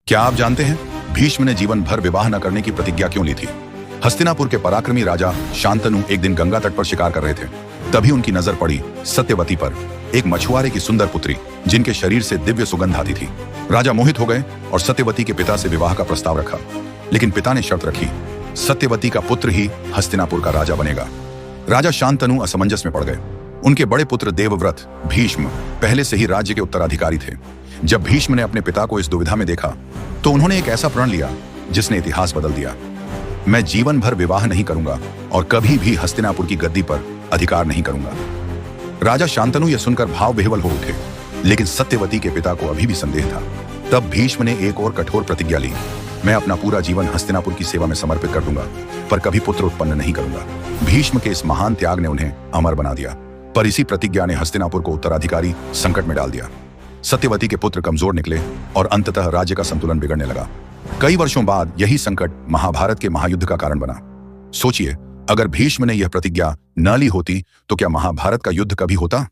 क्या आप जानते हैं भीष्म ने जीवन भर विवाह न करने की प्रतिज्ञा क्यों ली थी? हस्तिनापुर के पराक्रमी राजा शांतनु एक दिन गंगा तट पर शिकार कर रहे थे। तभी उनकी नजर पड़ी सत्यवती पर, एक मछुआरे की सुंदर पुत्री जिनके शरीर से दिव्य सुगंध आती थी। राजा मोहित हो गए और सत्यवती के पिता से विवाह का प्रस्ताव रखा, लेकिन पिता ने शर्त रखी, सत्यवती का पुत्र ही हस्तिनापुर का राजा बनेगा। राजा शांतनु असमंजस में पड़ गए। उनके बड़े पुत्र देवव्रत भीष्म पहले से ही राज्य के उत्तराधिकारी थे। जब भीष्म ने अपने पिता को इस दुविधा में देखा तो उन्होंने एक ऐसा प्रण लिया जिसने इतिहास बदल दिया। मैं जीवन भर विवाह नहीं करूंगा और कभी भी हस्तिनापुर की गद्दी पर अधिकार नहीं करूंगा। राजा शांतनु यह सुनकर भाव विह्वल हो उठे, लेकिन सत्यवती के पिता को अभी भी संदेह था। तब भीष्म ने एक और कठोर प्रतिज्ञा ली, मैं अपना पूरा जीवन हस्तिनापुर की सेवा में समर्पित कर दूंगा, पर कभी पुत्र उत्पन्न नहीं करूंगा। भीष्म के इस महान त्याग ने उन्हें अमर बना दिया, पर इसी प्रतिज्ञा ने हस्तिनापुर को उत्तराधिकारी संकट में डाल दिया। सत्यवती के पुत्र कमजोर निकले और अंततः राज्य का संतुलन बिगड़ने लगा। कई वर्षों बाद यही संकट महाभारत के महायुद्ध का कारण बना। सोचिए, अगर भीष्म ने यह प्रतिज्ञा न ली होती तो क्या महाभारत का युद्ध कभी होता?